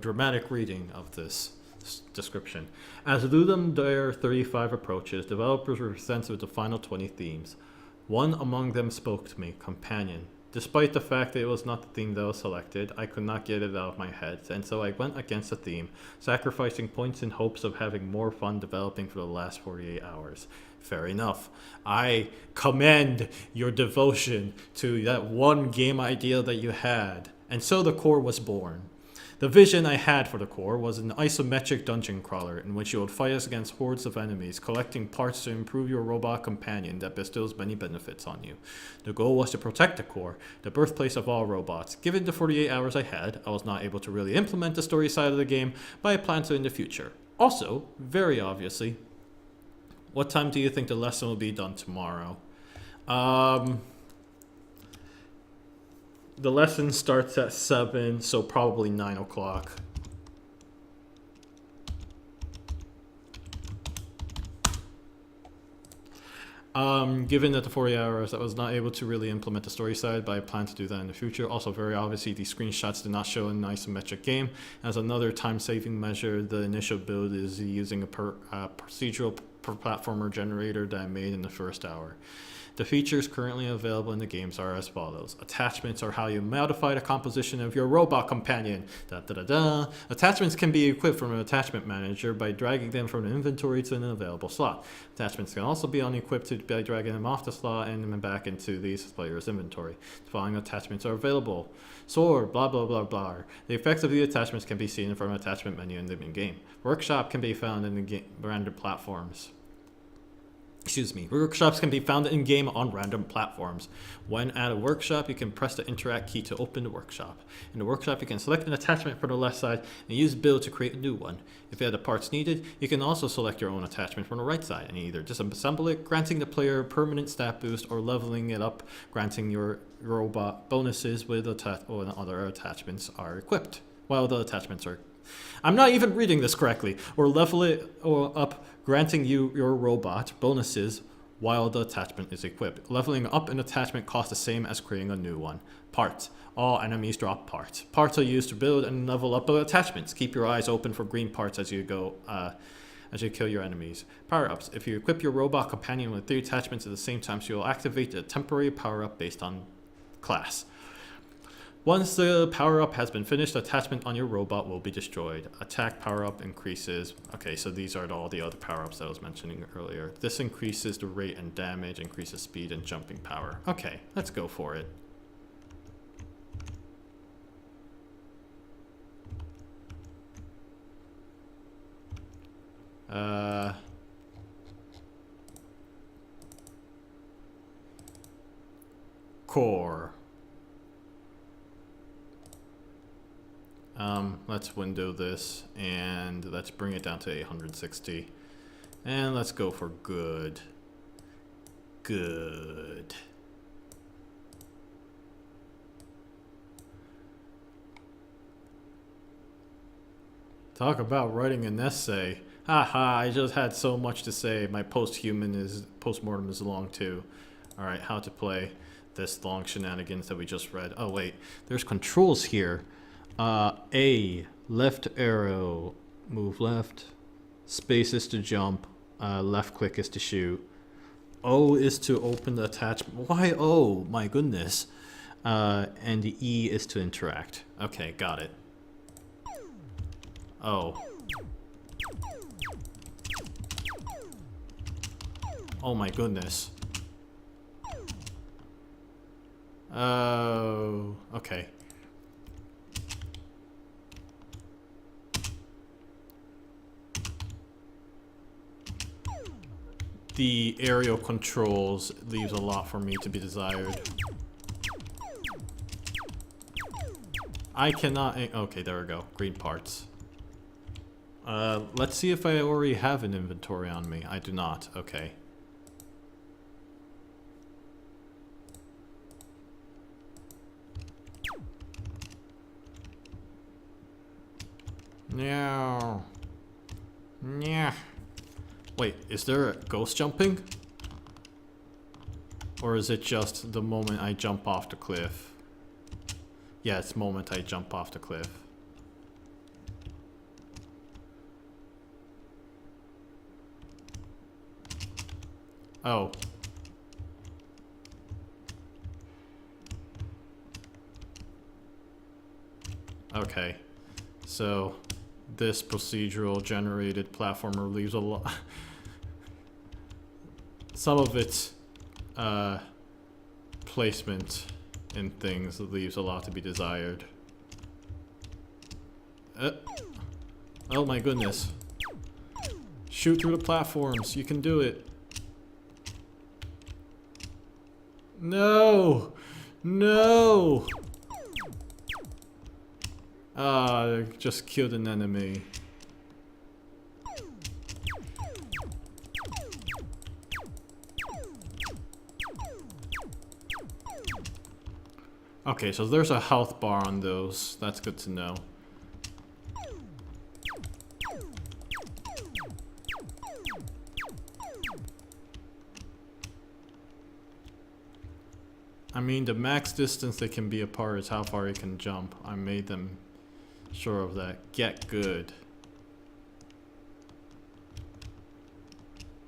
dramatic reading of this description. As Ludum Dare 35 approaches, developers were sensitive to final 20 themes. One among them spoke to me, Companion. Despite the fact that it was not the theme that was selected, I could not get it out of my head, and so I went against the theme, sacrificing points in hopes of having more fun developing for the last 48 hours. Fair enough. I commend your devotion to that one game idea that you had, and so the core was born. The vision I had for the core was an isometric dungeon crawler in which you would fight against hordes of enemies, collecting parts to improve your robot companion that bestows many benefits on you. The goal was to protect the core, the birthplace of all robots. Given the 48 hours I had, I was not able to really implement the story side of the game, but I plan to in the future. Also, very obviously, what time do you think the lesson will be done tomorrow? The lesson starts at 7, so probably 9 o'clock. Given that the 40 hours, I was not able to really implement the story side, but I plan to do that in the future. Also, very obviously, these screenshots did not show an isometric game. As another time-saving measure, the initial build is using a procedural platformer generator that I made in the first hour. The features currently available in the games are as follows. Attachments are how you modify the composition of your robot companion. Attachments can be equipped from an attachment manager by dragging them from the inventory to an available slot. Attachments can also be unequipped by dragging them off the slot and then back into the player's inventory. The following attachments are available. Sword, blah blah blah blah. The effects of the attachments can be seen from an attachment menu in the game. Workshop can be found in the random platforms. Workshops can be found in-game on random platforms. When at a workshop, you can press the interact key to open the workshop. In the workshop, you can select an attachment from the left side and use build to create a new one. If you have the parts needed, you can also select your own attachment from the right side and either disassemble it, granting the player a permanent stat boost, or leveling it up, granting your robot bonuses with other attachments are equipped. While the attachments are... I'm not even reading this correctly. Or level it up, granting you your robot bonuses while the attachment is equipped. Leveling up an attachment costs the same as creating a new one. Parts. All enemies drop parts. Parts are used to build and level up attachments. Keep your eyes open for green parts as you go as you kill your enemies. Power-ups. If you equip your robot companion with 3 attachments at the same time, so you'll activate a temporary power-up based on class. Once the power-up has been finished, the attachment on your robot will be destroyed. Attack power-up increases. Okay, so these are all the other power-ups that I was mentioning earlier. This increases the rate and damage, increases speed and jumping power. Okay, let's go for it. Core. Let's window this and let's bring it down to 860 and let's go for good. Talk about writing an essay. Haha, I just had so much to say. My postmortem is long too. Alright, how to play this long shenanigans that we just read. Oh wait, there's controls here. A, left arrow, move left. Space is to jump. Left click is to shoot. O is to open the attachment. Why O? My goodness. And the E is to interact. Okay, got it. Oh. Oh my goodness. Oh, okay. The aerial controls leaves a lot for me to be desired. I cannot... Okay, there we go. Green parts. Let's see if I already have an inventory on me. I do not. Okay. No. Yeah. Wait, is there a ghost jumping? Or is it just the moment I jump off the cliff? Yeah, it's the moment I jump off the cliff. Oh. Okay. So this procedural generated platformer leaves a lot. Some of its placement in things leaves a lot to be desired. Oh my goodness. Shoot through the platforms. You can do it. No! No! I just killed an enemy. Okay, so there's a health bar on those. That's good to know. I mean, the max distance they can be apart is how far you can jump. I made them sure of that. Get good.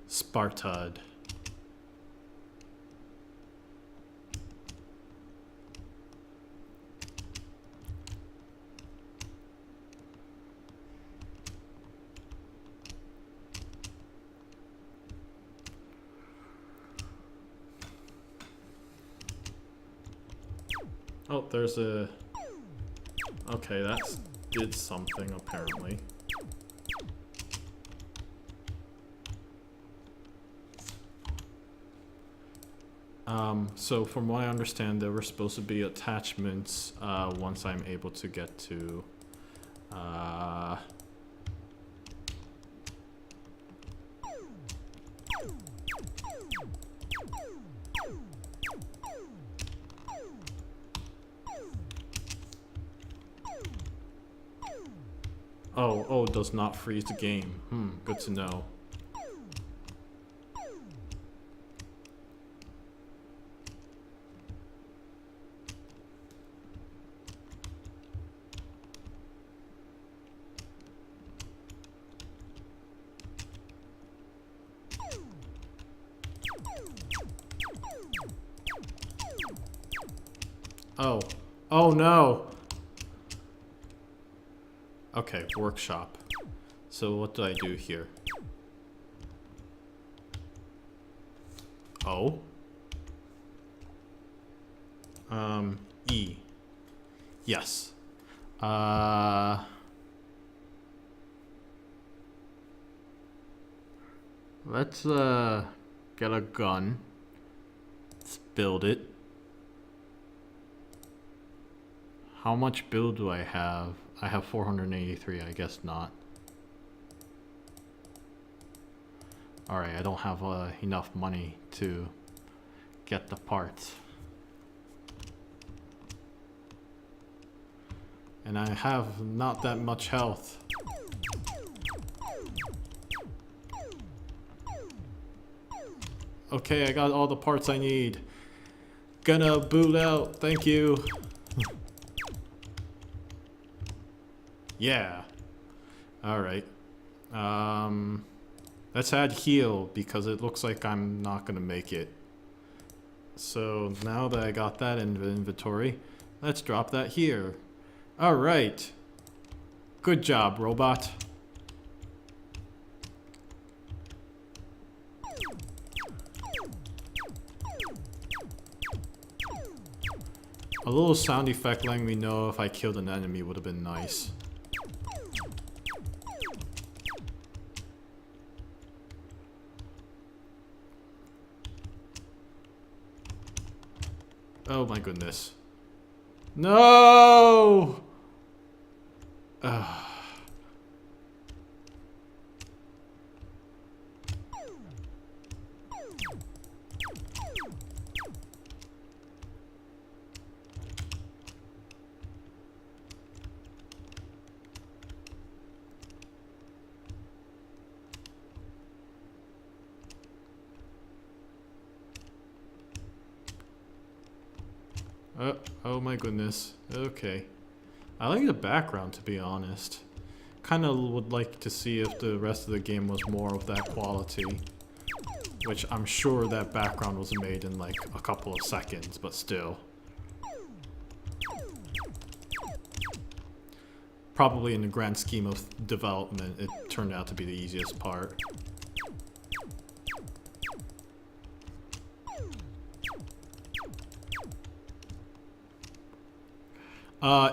Spartad. Oh, there's a... Okay, that did something, apparently. So from what I understand, there were supposed to be attachments once I'm able to get to... Oh, it does not freeze the game. Good to know. Oh no! Okay, workshop. So what do I do here? Oh? E. Yes. Let's get a gun. Let's build it. How much build do I have? I have 483, I guess not. Alright, I don't have enough money to get the parts. And I have not that much health. Okay, I got all the parts I need. Gonna boot out, thank you. Yeah. Alright. Let's add heal because it looks like I'm not gonna make it. So now that I got that in the inventory, let's drop that here. Alright. Good job, robot. A little sound effect letting me know if I killed an enemy would have been nice. Oh my goodness. No! Oh my goodness. Okay. I like the background, to be honest. Kind of would like to see if the rest of the game was more of that quality. Which I'm sure that background was made in like a couple of seconds, but still. Probably in the grand scheme of development, it turned out to be the easiest part.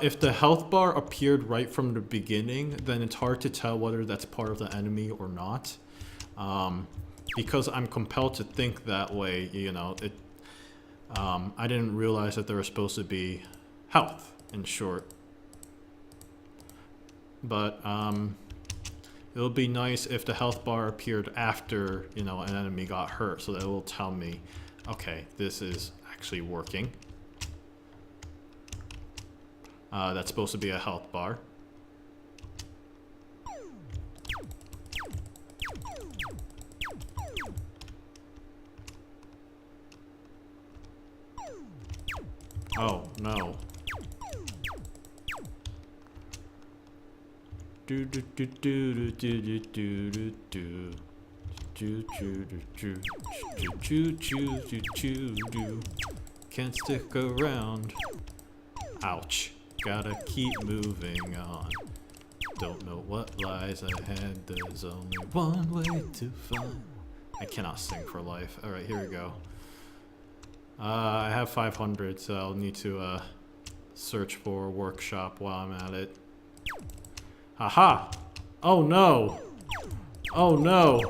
If the health bar appeared right from the beginning, then it's hard to tell whether that's part of the enemy or not. Because I'm compelled to think that way, you know, I didn't realize that there was supposed to be health, in short. But it would be nice if the health bar appeared after, you know, an enemy got hurt, so that it will tell me, okay, this is actually working. That's supposed to be a health bar. Oh, no. Do do do do do do do do do. Choo choo choo choo choo choo choo choo. Can't stick around. Ouch. Gotta keep moving on. Don't know what lies ahead. There's only one way to find. I cannot sing for life. Alright, here we go. I have 500, so I'll need to search for a workshop while I'm at it. Haha! Oh no! Oh no!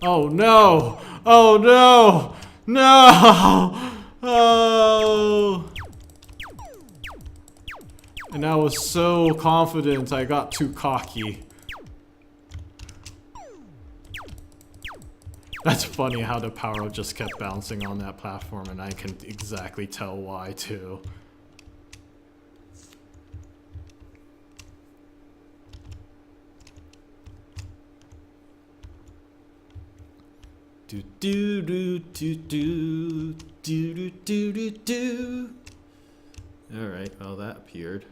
Oh no! Oh no! No! Oh! And I was so confident, I got too cocky. That's funny how the power just kept bouncing on that platform, and I can exactly tell why too. Do do do do do do do do do do. All right, well that appeared.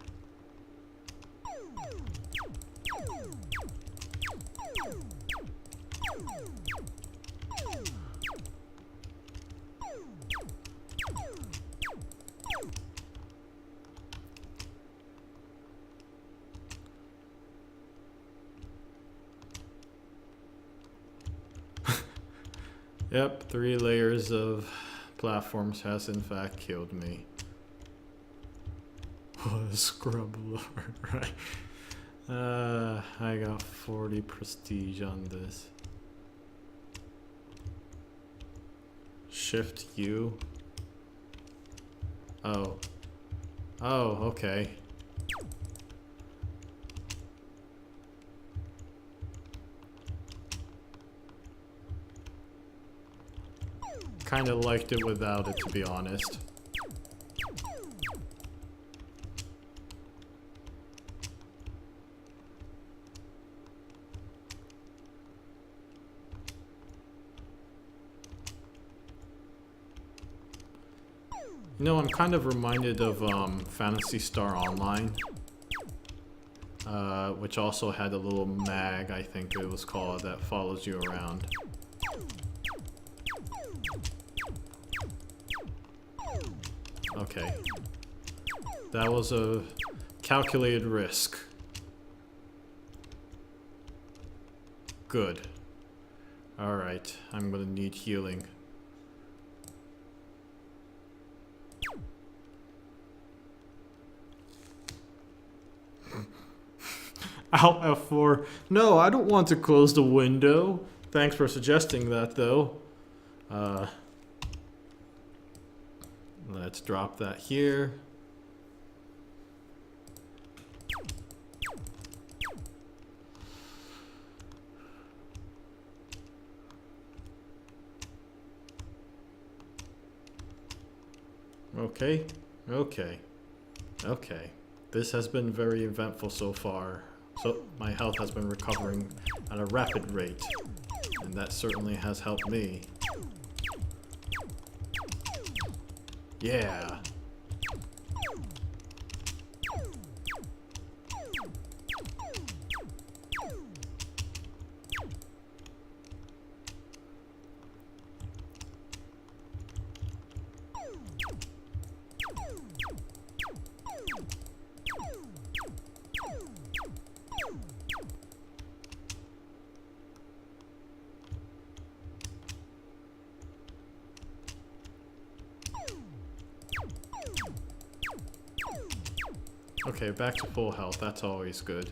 Yep, 3 layers of platforms has in fact killed me. What a scrub lord, right? I got 40 prestige on this. Shift U. Oh. Oh, okay. Kinda liked it without it, to be honest. You know, I'm kind of reminded of Phantasy Star Online, which also had a little mag, I think it was called, that follows you around. Okay. That was a calculated risk. Good. Alright, I'm gonna need healing. Alt F4. No, I don't want to close the window. Thanks for suggesting that, though. Let's drop that here. Okay, okay, okay. This has been very eventful so far. So my health has been recovering at a rapid rate, and that certainly has helped me. Yeah. Okay, back to full health. That's always good.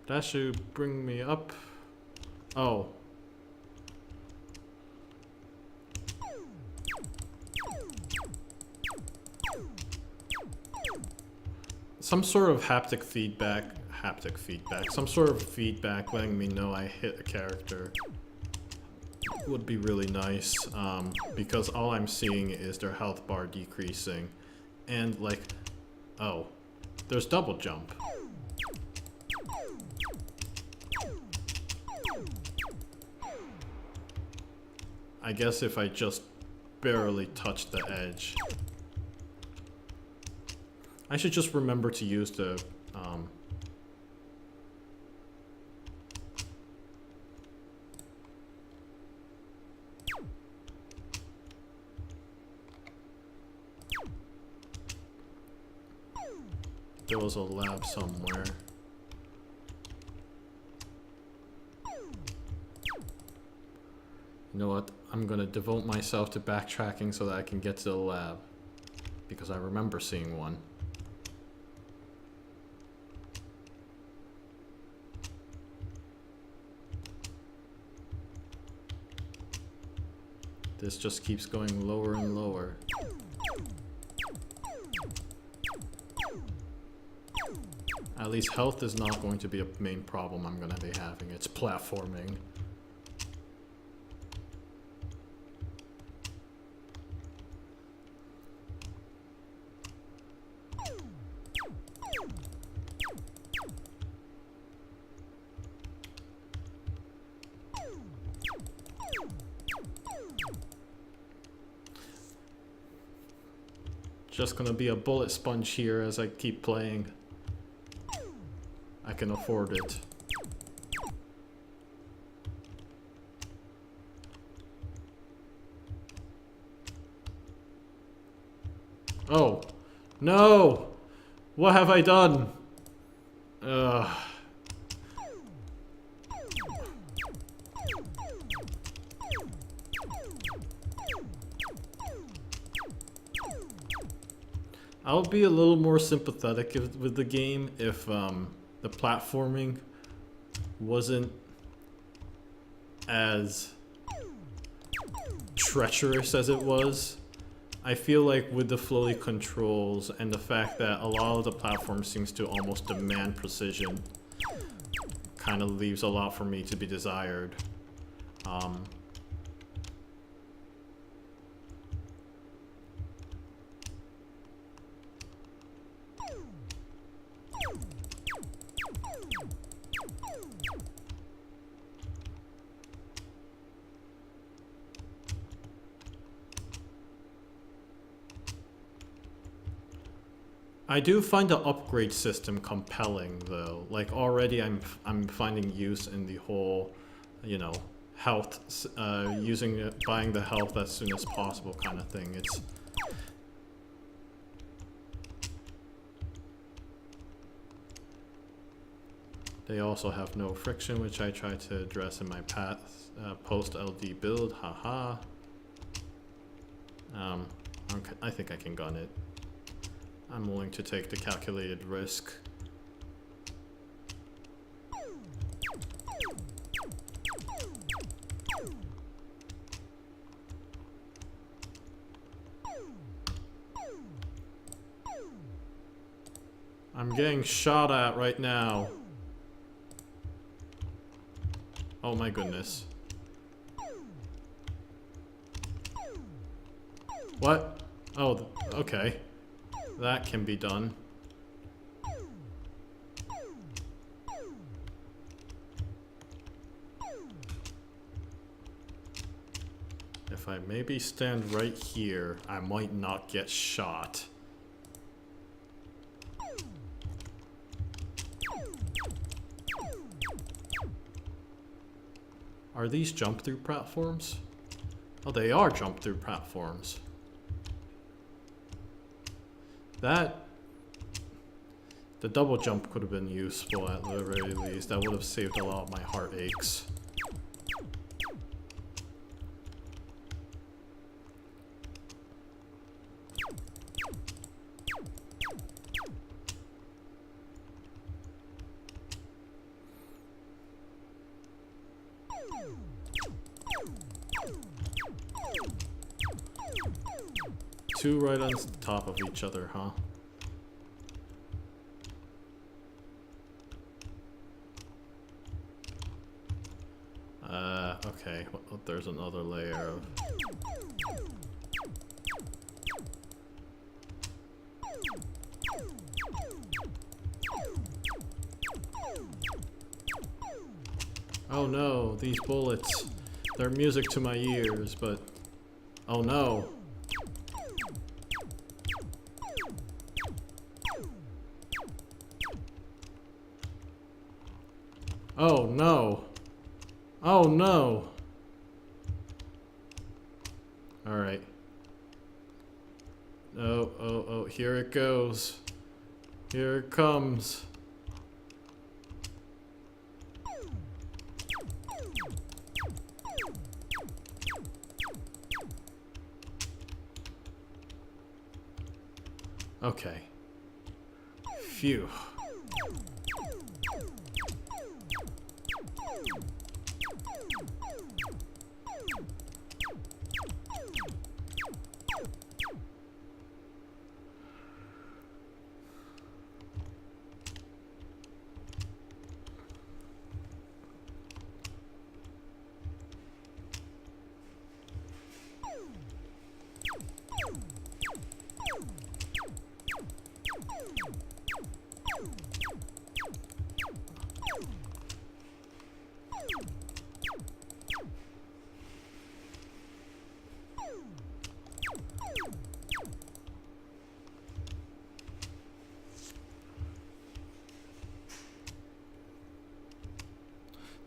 That should bring me up. Oh. Some sort of haptic feedback, some sort of feedback letting me know I hit a character would be really nice, because all I'm seeing is their health bar decreasing. And like, oh, there's double jump. I guess if I just barely touch the edge. I should just remember to use the there was a lab somewhere. You know what? I'm gonna devote myself to backtracking so that I can get to the lab. Because I remember seeing one. This just keeps going lower and lower. At least health is not going to be a main problem I'm gonna be having. It's platforming. Just gonna be a bullet sponge here as I keep playing. I can afford it. Oh, no! What have I done? Ugh. I'll be a little more sympathetic with the game if the platforming wasn't as treacherous as it was. I feel like with the floaty controls and the fact that a lot of the platform seems to almost demand precision, kind of leaves a lot for me to be desired. I do find the upgrade system compelling though. Like already I'm finding use in the whole, you know, health, buying the health as soon as possible kind of thing. It's they also have no friction, which I tried to address in my post LD build. Haha. Okay, I think I can gun it. I'm willing to take the calculated risk. I'm getting shot at right now. Oh my goodness. What? Oh, okay. That can be done. If I maybe stand right here, I might not get shot. Are these jump-through platforms? Oh, they are jump-through platforms. That... The double jump could have been useful at the very least. That would have saved a lot of my heartaches. Two right on top of each other, huh? Okay, well, there's another layer of... Oh no, these bullets. They're music to my ears, but... Oh no. Oh no. Oh no. Alright. Oh, here it goes. Here it comes. Okay. Phew.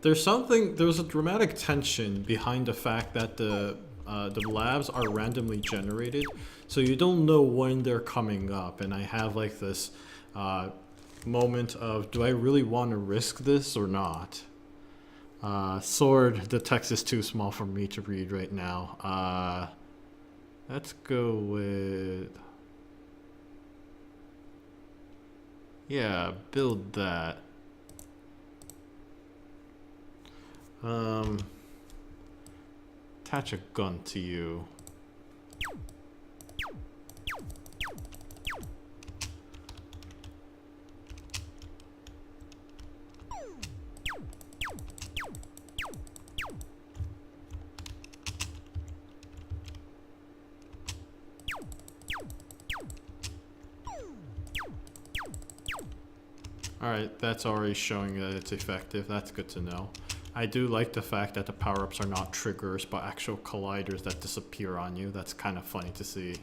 There's a dramatic tension behind the fact that the labs are randomly generated, so you don't know when they're coming up, and I have like this moment of, do I really want to risk this or not? Sword, the text is too small for me to read right now. Let's go with... Yeah, build that. Attach a gun to you. Alright, that's already showing that it's effective. That's good to know. I do like the fact that the power-ups are not triggers, but actual colliders that disappear on you. That's kind of funny to see.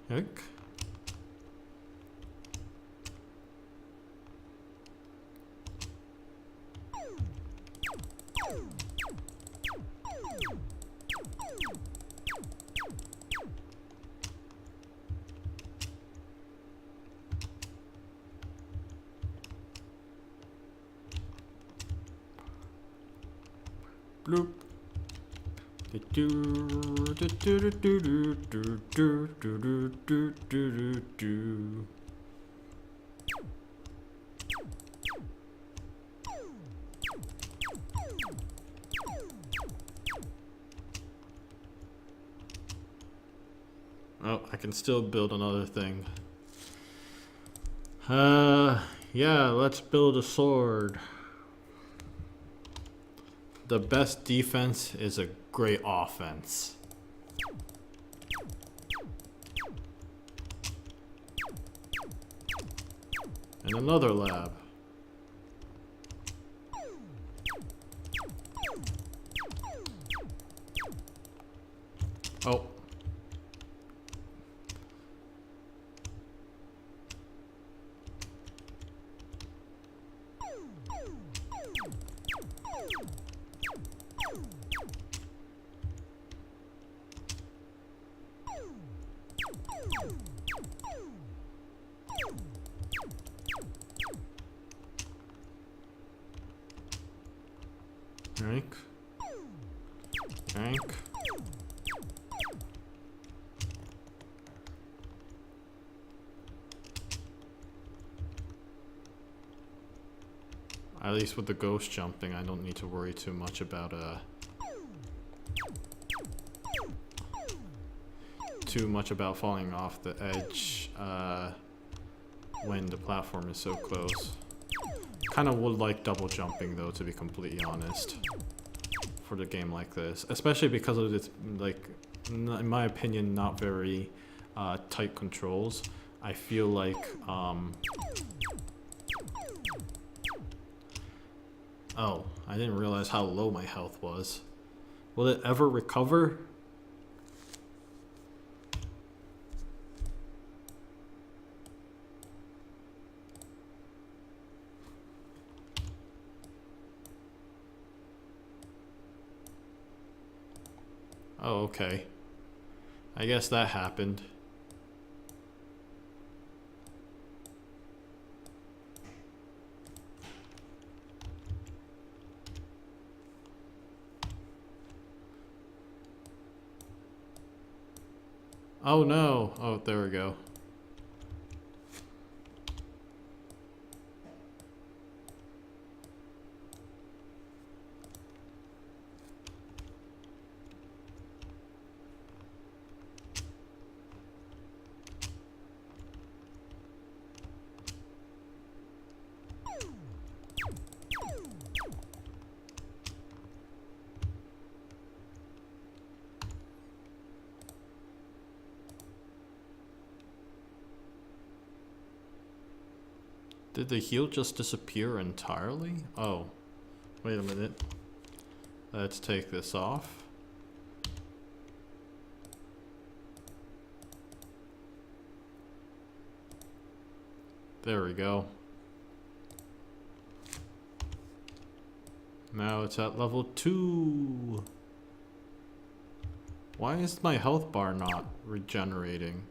Heck. Bloop. Oh, I can still build another thing. Yeah, let's build a sword. The best defense is a great offense. And another lab. Oh. Yank. Yank. At least with the ghost jumping, I don't need to worry too much about falling off the edge when the platform is so close. Kind of would like double jumping though, to be completely honest, for the game like this, especially because of its, like, in my opinion, not very tight controls. I feel like oh, I didn't realize how low my health was. Will it ever recover? Oh, okay. I guess that happened. Oh no! Oh, there we go. Did the heal just disappear entirely? Oh, wait a minute. Let's take this off. There we go. Now it's at level 2. Why is my health bar not regenerating?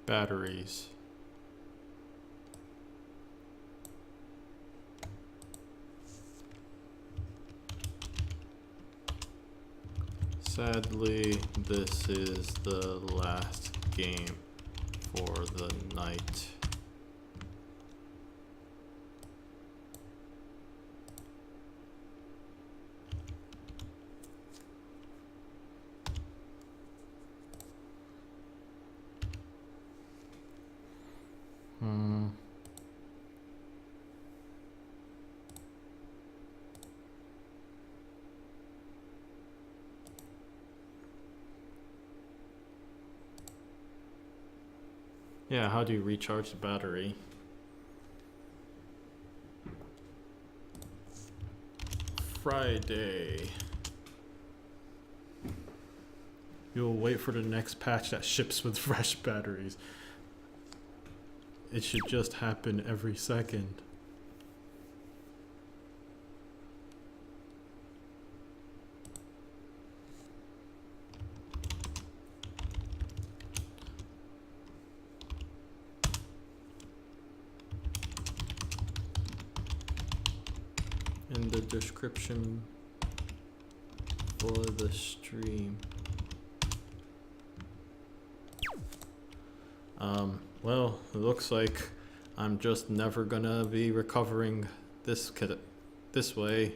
Batteries. Sadly, this is the last game for the night. Yeah, how do you recharge the battery? Friday. You'll wait for the next patch that ships with fresh batteries. It should just happen every second. In the description for the stream. Well, it looks like I'm just never gonna be recovering this way,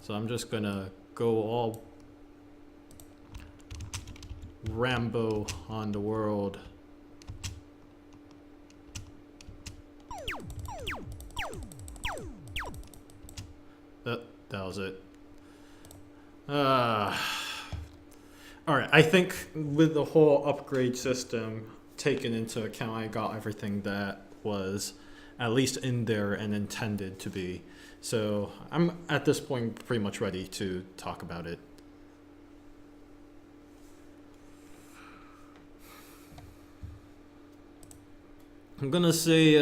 so I'm just gonna go all Rambo on the world. That was it. Uh, all right. I think with the whole upgrade system taken into account, I got everything that was at least in there and intended to be. So I'm at this point pretty much ready to talk about it. I'm gonna say,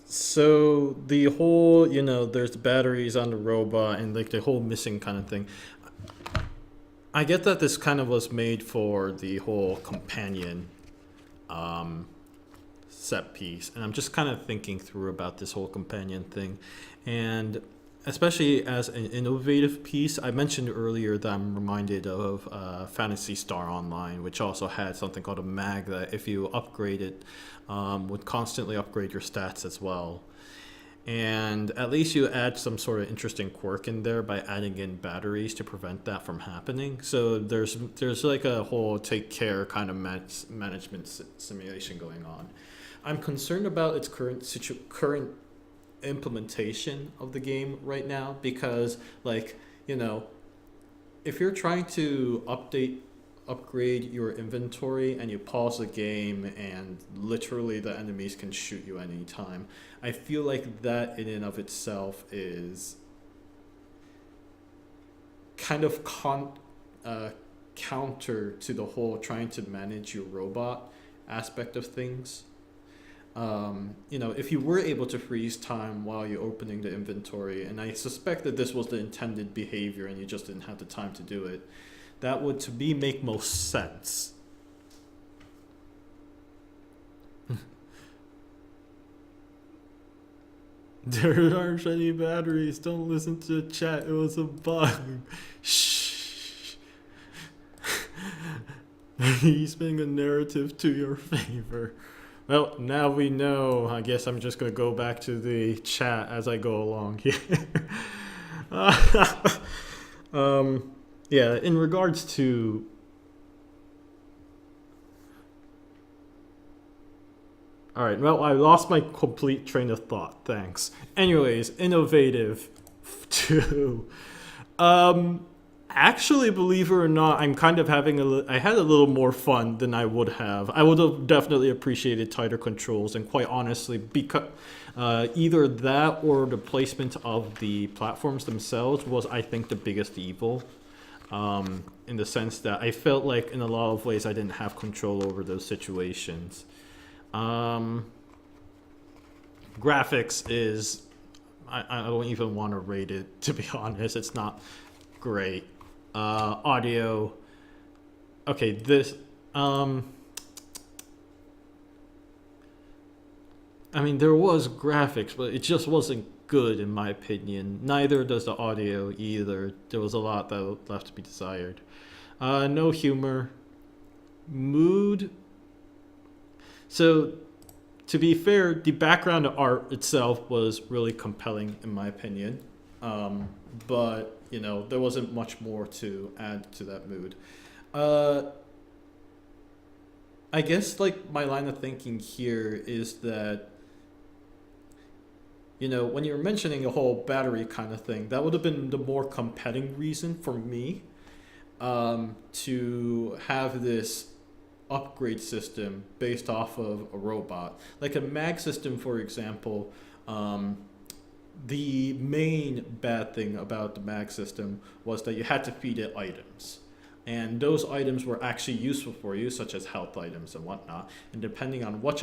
so the whole, there's the batteries on the robot and like the whole missing kind of thing. I get that this kind of was made for the whole companion um, set piece, and I'm just kind of thinking through about this whole companion thing, and especially as an innovative piece. I mentioned earlier that I'm reminded of Phantasy Star Online, which also had something called a mag that, if you upgrade it, would constantly upgrade your stats as well. And at least you add some sort of interesting quirk in there by adding in batteries to prevent that from happening. So there's like a whole take care kind of management simulation going on. I'm concerned about its current implementation of the game right now, because like, if you're trying to upgrade your inventory and you pause the game and literally the enemies can shoot you anytime, I feel like that in and of itself is kind of counter to the whole trying to manage your robot aspect of things. If you were able to freeze time while you're opening the inventory, and I suspect that this was the intended behavior and you just didn't have the time to do it, that would, to me, make most sense. There aren't any batteries. Don't listen to the chat. It was a bug. Shh. He's spinning a narrative to your favor. Well, now we know. I guess I'm just going to go back to the chat as I go along here. Yeah, in regards to... All right, well, I lost my complete train of thought. Thanks. Anyways, innovative too. Actually, believe it or not, I'm kind of having I had a little more fun than I would have. I would have definitely appreciated tighter controls, and quite honestly, because either that or the placement of the platforms themselves was, I think, the biggest evil. In the sense that I felt like in a lot of ways I didn't have control over those situations. Graphics is, I don't even want to rate it, to be honest. It's not great. Audio, okay, this, I mean, there was graphics, but it just wasn't good in my opinion. Neither does the audio either. There was a lot that left to be desired. No humor. Mood. So, to be fair, the background art itself was really compelling in my opinion. But, there wasn't much more to add to that mood. I guess, like, my line of thinking here is that, when you're mentioning the whole battery kind of thing, that would have been the more compelling reason for me to have this upgrade system based off of a robot. Like a mag system, for example, the main bad thing about the mag system was that you had to feed it items. And those items were actually useful for you, such as health items and whatnot. And depending on which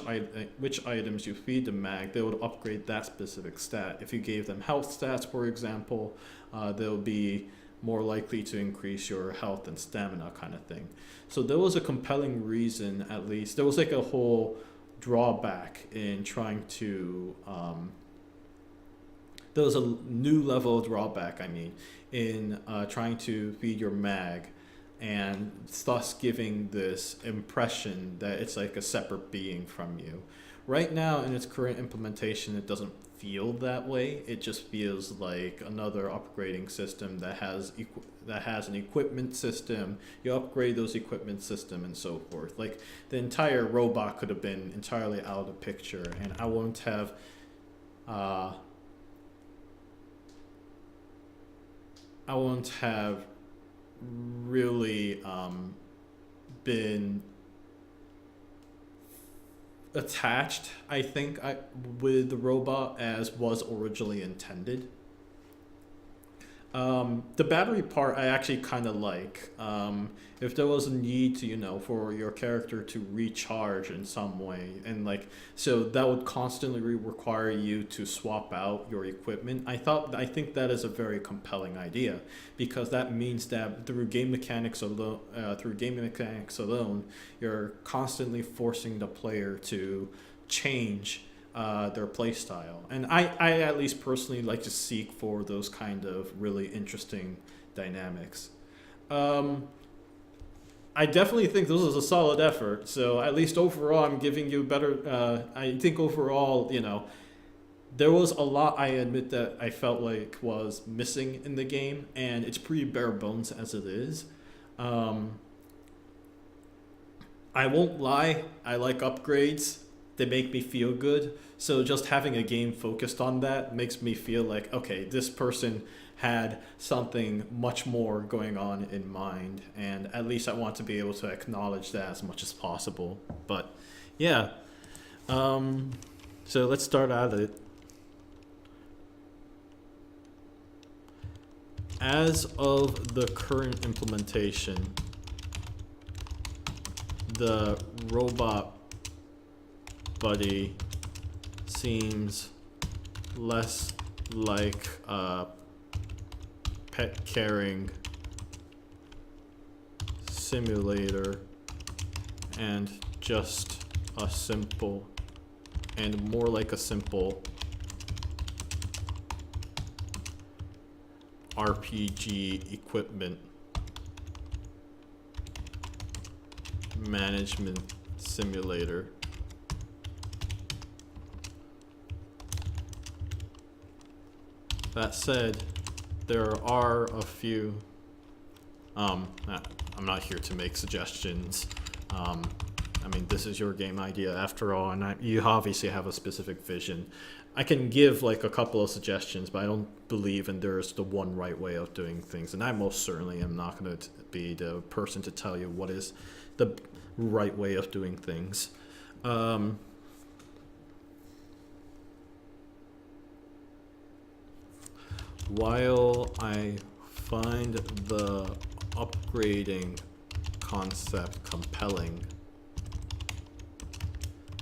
items you feed the mag, they would upgrade that specific stat. If you gave them health stats, for example, they'll be more likely to increase your health and stamina kind of thing. So there was a compelling reason, at least. There was like a whole drawback in trying to... there was a new level of drawback, in trying to feed your mag, and thus giving this impression that it's like a separate being from you. Right now, in its current implementation, it doesn't feel that way. It just feels like another upgrading system that has an equipment system. You upgrade those equipment system and so forth. Like, the entire robot could have been entirely out of the picture, and I won't have I won't have really been attached, I think, with the robot as was originally intended. The battery part I actually kind of like. If there was a need to, for your character to recharge in some way, and like, so that would constantly require you to swap out your equipment. I think that is a very compelling idea, because that means that through game mechanics alone, you're constantly forcing the player to change their play style. And I at least personally like to seek for those kind of really interesting dynamics. I definitely think this is a solid effort. So at least overall, I'm giving you better. I think overall, there was a lot, I admit, that I felt like was missing in the game, and it's pretty bare bones as it is. Um, I won't lie, I like upgrades. They make me feel good. So just having a game focused on that makes me feel like, okay, this person had something much more going on in mind, and at least I want to be able to acknowledge that as much as possible. But yeah, so let's start at it. As of the current implementation, the robot buddy seems less like a pet caring simulator and just a simple, and more like a simple RPG equipment management simulator. That said, there are a few. I'm not here to make suggestions. I mean, this is your game idea after all, and you obviously have a specific vision. I can give like a couple of suggestions, but I don't believe in there's the one right way of doing things, and I most certainly am not going to be the person to tell you what is the right way of doing things. While I find the upgrading concept compelling,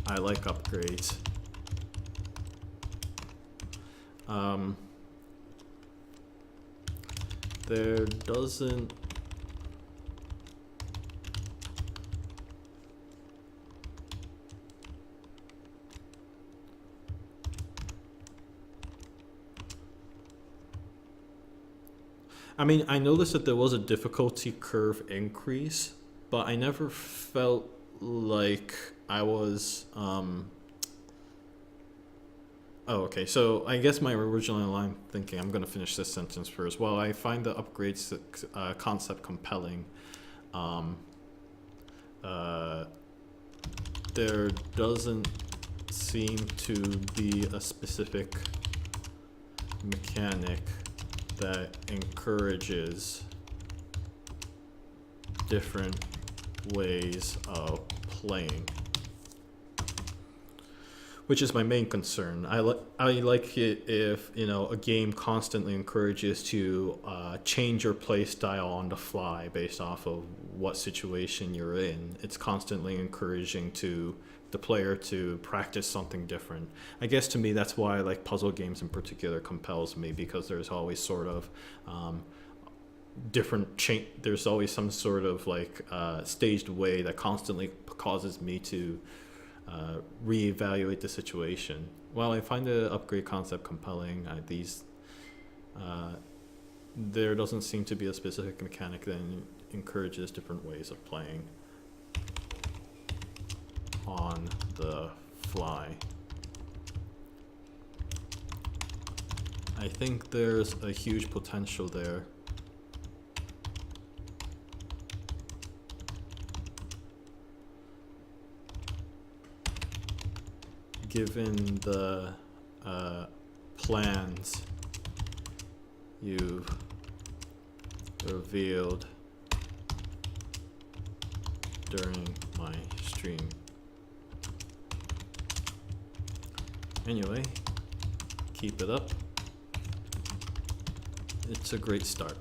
I like upgrades. There doesn't I mean, I noticed that there was a difficulty curve increase, but I never felt like I was. Oh, okay. So I guess my original line thinking, I'm going to finish this sentence first. While I find the upgrades concept compelling, um, uh, there doesn't seem to be a specific mechanic that encourages different ways of playing, which is my main concern. I like it if a game constantly encourages to change your play style on the fly based off of what situation you're in. It's constantly encouraging the player to practice something different. I guess to me that's why I like puzzle games in particular compels me, because there's always sort of there's always some sort of like staged way that constantly causes me to reevaluate the situation. While I find the upgrade concept compelling, there doesn't seem to be a specific mechanic that encourages different ways of playing on the fly. I think there's a huge potential there. Given the plans you've revealed during my stream. Anyway, keep it up. It's a great start.